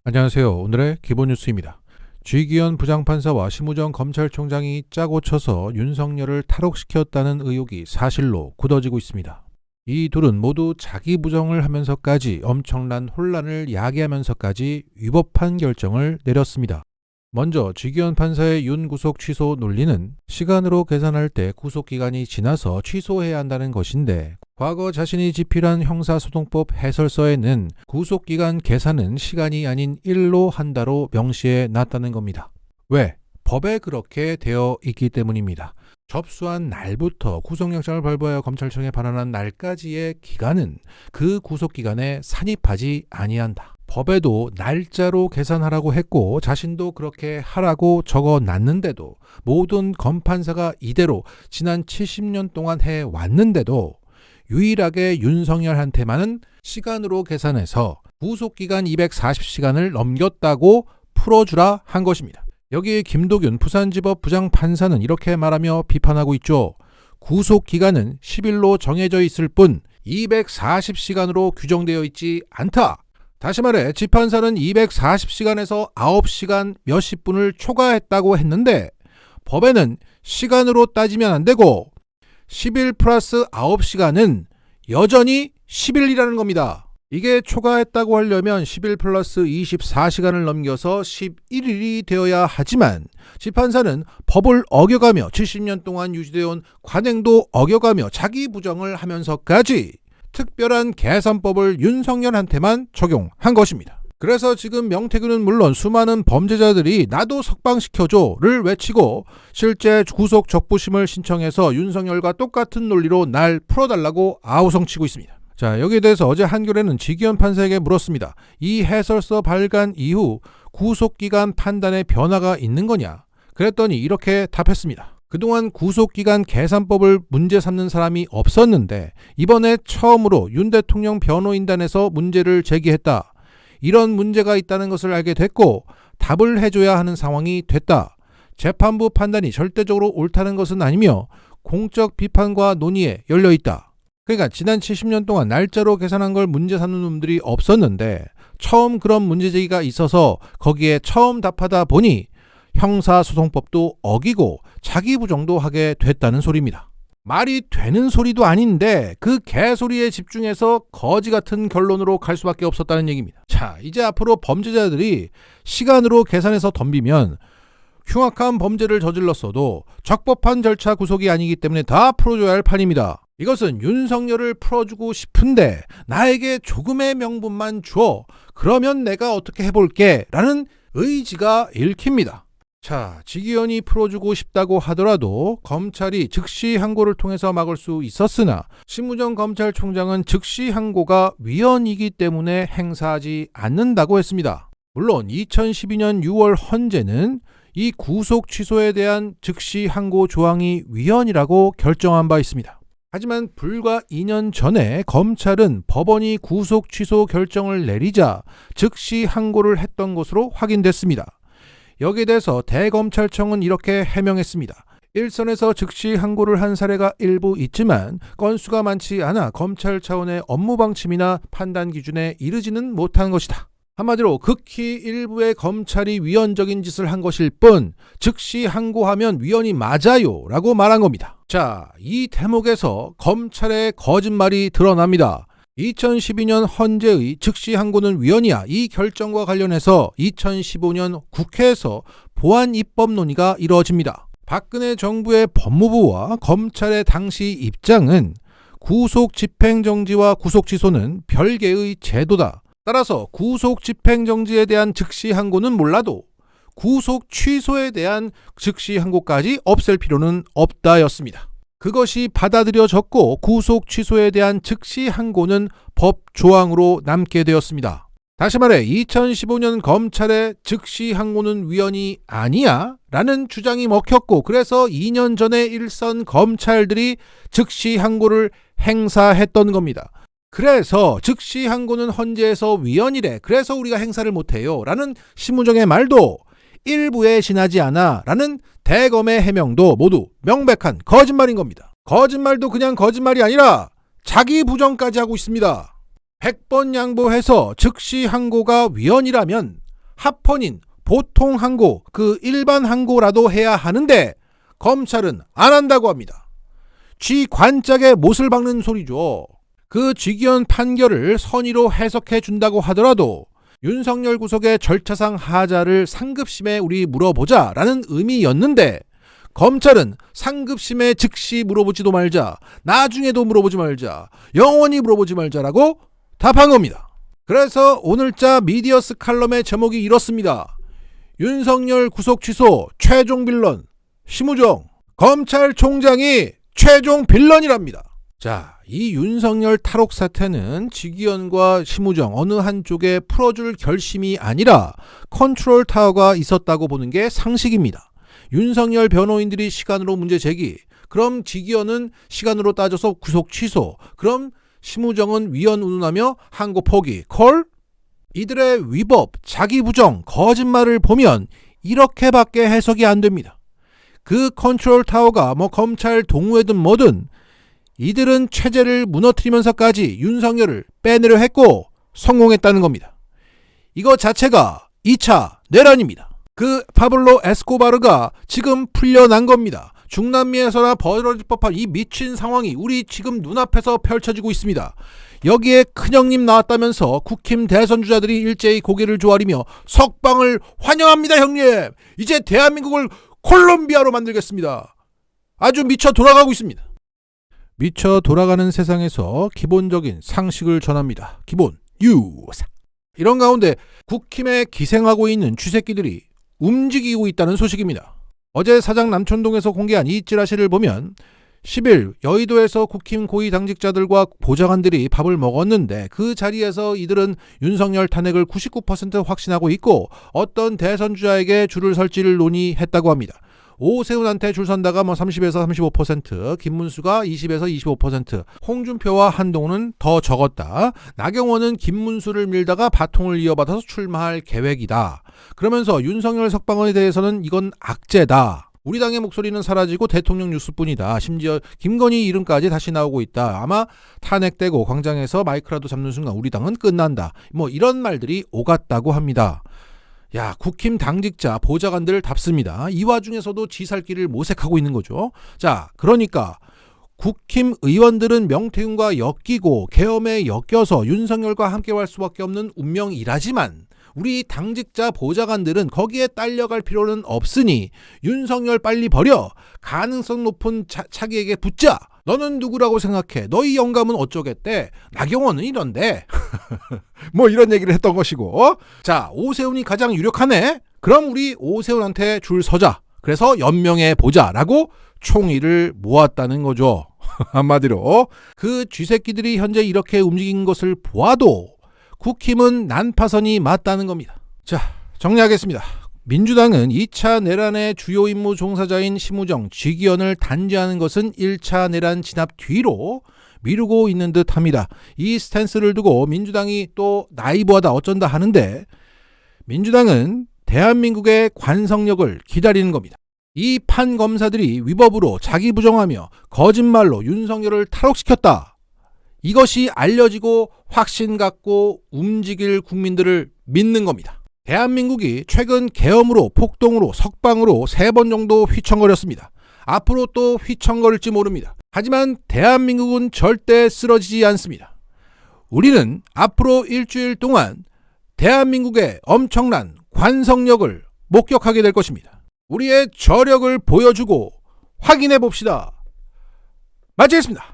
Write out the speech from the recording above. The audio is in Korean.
안녕하세요. 오늘의 기본 뉴스입니다. 쥐기현 부장판사와 심우정 검찰총장이 짜고 쳐서 윤석열을 탈옥시켰다는 의혹이 사실로 굳어지고 있습니다. 이 둘은 모두 자기 부정을 하면서까지 엄청난 혼란을 야기하면서까지 위법한 결정을 내렸습니다. 먼저 쥐기현 판사의 윤 구속 취소 논리는 시간으로 계산할 때 구속기간이 지나서 취소해야 한다는 것인데, 과거 자신이 집필한 형사소송법 해설서에는 구속기간 계산은 시간이 아닌 일로 한다로 명시해 놨다는 겁니다. 왜? 법에 그렇게 되어 있기 때문입니다. 접수한 날부터 구속영장을 발부하여 검찰청에 반환한 날까지의 기간은 그 구속기간에 산입하지 아니한다. 법에도 날짜로 계산하라고 했고 자신도 그렇게 하라고 적어놨는데도, 모든 검판사가 이대로 지난 70년 동안 해왔는데도 유일하게 윤석열한테만은 시간으로 계산해서 구속기간 240시간을 넘겼다고 풀어주라 한 것입니다. 여기에 김도균 부산지법 부장판사는 이렇게 말하며 비판하고 있죠. 구속기간은 10일로 정해져 있을 뿐 240시간으로 규정되어 있지 않다. 다시 말해 지판사는 240시간에서 9시간 몇십 분을 초과했다고 했는데, 법에는 시간으로 따지면 안 되고 10일 플러스 9시간은 여전히 10일이라는 겁니다. 이게 초과했다고 하려면 10일 플러스 24시간을 넘겨서 11일이 되어야 하지만, 지판사는 법을 어겨가며 70년 동안 유지되어 온 관행도 어겨가며 자기 부정을 하면서까지 특별한 계산법을 윤석열한테만 적용한 것입니다. 그래서 지금 명태균은 물론 수많은 범죄자들이 나도 석방시켜줘를 외치고 실제 구속 적부심을 신청해서 윤석열과 똑같은 논리로 날 풀어달라고 아우성치고 있습니다. 자, 여기에 대해서 어제 한겨레는 쥐기현 판사에게 물었습니다. 이 해설서 발간 이후 구속기간 판단에 변화가 있는 거냐? 그랬더니 이렇게 답했습니다. 그동안 구속기간 계산법을 문제 삼는 사람이 없었는데 이번에 처음으로 윤 대통령 변호인단에서 문제를 제기했다. 이런 문제가 있다는 것을 알게 됐고 답을 해줘야 하는 상황이 됐다. 재판부 판단이 절대적으로 옳다는 것은 아니며 공적 비판과 논의에 열려있다. 그러니까 지난 70년 동안 날짜로 계산한 걸 문제 삼는 놈들이 없었는데 처음 그런 문제 제기가 있어서 거기에 처음 답하다 보니 형사소송법도 어기고 자기 부정도 하게 됐다는 소리입니다. 말이 되는 소리도 아닌데 그 개소리에 집중해서 거지 같은 결론으로 갈 수밖에 없었다는 얘기입니다. 자, 이제 앞으로 범죄자들이 시간으로 계산해서 덤비면 흉악한 범죄를 저질렀어도 적법한 절차 구속이 아니기 때문에 다 풀어줘야 할 판입니다. 이것은 윤석열을 풀어주고 싶은데 나에게 조금의 명분만 줘, 그러면 내가 어떻게 해볼게 라는 의지가 읽힙니다. 자, 지기현이 풀어주고 싶다고 하더라도 검찰이 즉시 항고를 통해서 막을 수 있었으나 심우정 검찰총장은 즉시 항고가 위헌이기 때문에 행사하지 않는다고 했습니다. 물론 2012년 6월 헌재는 이 구속 취소에 대한 즉시 항고 조항이 위헌이라고 결정한 바 있습니다. 하지만 불과 2년 전에 검찰은 법원이 구속 취소 결정을 내리자 즉시 항고를 했던 것으로 확인됐습니다. 여기에 대해서 대검찰청은 이렇게 해명했습니다. 일선에서 즉시 항고를 한 사례가 일부 있지만 건수가 많지 않아 검찰 차원의 업무 방침이나 판단 기준에 이르지는 못한 것이다. 한마디로 극히 일부의 검찰이 위헌적인 짓을 한 것일 뿐 즉시 항고하면 위헌이 맞아요 라고 말한 겁니다. 자, 이 대목에서 검찰의 거짓말이 드러납니다. 2012년 헌재의 즉시 항고는 위헌이야, 이 결정과 관련해서 2015년 국회에서 보안 입법 논의가 이루어집니다. 박근혜 정부의 법무부와 검찰의 당시 입장은 구속 집행정지와 구속 취소는 별개의 제도다. 따라서 구속 집행정지에 대한 즉시 항고는 몰라도 구속 취소에 대한 즉시 항고까지 없앨 필요는 없다였습니다. 그것이 받아들여졌고 구속 취소에 대한 즉시 항고는 법 조항으로 남게 되었습니다. 다시 말해 2015년 검찰의 즉시 항고는 위헌이 아니야 라는 주장이 먹혔고, 그래서 2년 전에 일선 검찰들이 즉시 항고를 행사했던 겁니다. 그래서 즉시 항고는 헌재에서 위헌이래, 그래서 우리가 행사를 못해요 라는 심우정의 말도 일부에 지나지 않아 라는 대검의 해명도 모두 명백한 거짓말인 겁니다. 거짓말도 그냥 거짓말이 아니라 자기 부정까지 하고 있습니다. 100번 양보해서 즉시 항고가 위헌이라면 합헌인 보통 항고, 그 일반 항고라도 해야 하는데 검찰은 안 한다고 합니다. 쥐 관짝에 못을 박는 소리죠. 그 쥐기현 판결을 선의로 해석해 준다고 하더라도 윤석열 구속의 절차상 하자를 상급심에 우리 물어보자 라는 의미였는데 검찰은 상급심에 즉시 물어보지도 말자, 나중에도 물어보지 말자, 영원히 물어보지 말자라고 답한 겁니다. 그래서 오늘자 미디어스 칼럼의 제목이 이렇습니다. 윤석열 구속 취소 최종 빌런 심우정, 검찰총장이 최종 빌런이랍니다. 자, 이 윤석열 탈옥 사태는 지기현과 심우정 어느 한쪽에 풀어줄 결심이 아니라 컨트롤 타워가 있었다고 보는 게 상식입니다. 윤석열 변호인들이 시간으로 문제 제기, 그럼 지기현은 시간으로 따져서 구속 취소, 그럼 심우정은 위헌 운운하며 항고 포기, 콜? 이들의 위법, 자기 부정, 거짓말을 보면 이렇게밖에 해석이 안 됩니다. 그 컨트롤 타워가 검찰 동우회든 뭐든 이들은 체제를 무너뜨리면서까지 윤석열을 빼내려 했고 성공했다는 겁니다. 이거 자체가 2차 내란입니다. 그 파블로 에스코바르가 지금 풀려난 겁니다. 중남미에서나 벌어질 법한 이 미친 상황이 우리 지금 눈앞에서 펼쳐지고 있습니다. 여기에 큰형님 나왔다면서 국힘 대선주자들이 일제히 고개를 조아리며 석방을 환영합니다 형님. 이제 대한민국을 콜롬비아로 만들겠습니다. 아주 미쳐 돌아가고 있습니다. 미쳐 돌아가는 세상에서 기본적인 상식을 전합니다. 기본 유사. 이런 가운데 국힘에 기생하고 있는 쥐새끼들이 움직이고 있다는 소식입니다. 어제 사장 남촌동에서 공개한 이 찌라시를 보면 10일 여의도에서 국힘 고위 당직자들과 보좌관들이 밥을 먹었는데 그 자리에서 이들은 윤석열 탄핵을 99% 확신하고 있고 어떤 대선주자에게 줄을 설지를 논의했다고 합니다. 오세훈한테 줄 선다가 30에서 35%, 김문수가 20에서 25%, 홍준표와 한동훈은 더 적었다. 나경원은 김문수를 밀다가 바통을 이어받아서 출마할 계획이다. 그러면서 윤석열 석방에 대해서는 이건 악재다. 우리 당의 목소리는 사라지고 대통령 뉴스뿐이다. 심지어 김건희 이름까지 다시 나오고 있다. 아마 탄핵되고 광장에서 마이크라도 잡는 순간 우리 당은 끝난다. 이런 말들이 오갔다고 합니다. 야, 국힘 당직자 보좌관들 답습니다. 이 와중에서도 지살길을 모색하고 있는 거죠. 자, 그러니까 국힘 의원들은 명태균과 엮이고 계엄에 엮여서 윤석열과 함께 할 수밖에 없는 운명이라지만 우리 당직자 보좌관들은 거기에 딸려갈 필요는 없으니 윤석열 빨리 버려. 가능성 높은 차기에게 붙자. 너는 누구라고 생각해? 너희 영감은 어쩌겠대? 나경원은 이런데. 이런 얘기를 했던 것이고. 자, 오세훈이 가장 유력하네? 그럼 우리 오세훈한테 줄 서자. 그래서 연명해 보자라고 총의를 모았다는 거죠. 한마디로 그 쥐새끼들이 현재 이렇게 움직인 것을 보아도 국힘은 난파선이 맞다는 겁니다. 자, 정리하겠습니다. 민주당은 2차 내란의 주요 임무 종사자인 심우정, 쥐기현을 단죄하는 것은 1차 내란 진압 뒤로 미루고 있는 듯합니다. 이 스탠스를 두고 민주당이 또 나이브하다 어쩐다 하는데 민주당은 대한민국의 관성력을 기다리는 겁니다. 이 판검사들이 위법으로 자기 부정하며 거짓말로 윤석열을 탈옥시켰다. 이것이 알려지고 확신 갖고 움직일 국민들을 믿는 겁니다. 대한민국이 최근 계엄으로 폭동으로 석방으로 3번 정도 휘청거렸습니다. 앞으로 또 휘청거릴지 모릅니다. 하지만 대한민국은 절대 쓰러지지 않습니다. 우리는 앞으로 일주일 동안 대한민국의 엄청난 관성력을 목격하게 될 것입니다. 우리의 저력을 보여주고 확인해 봅시다. 마치겠습니다.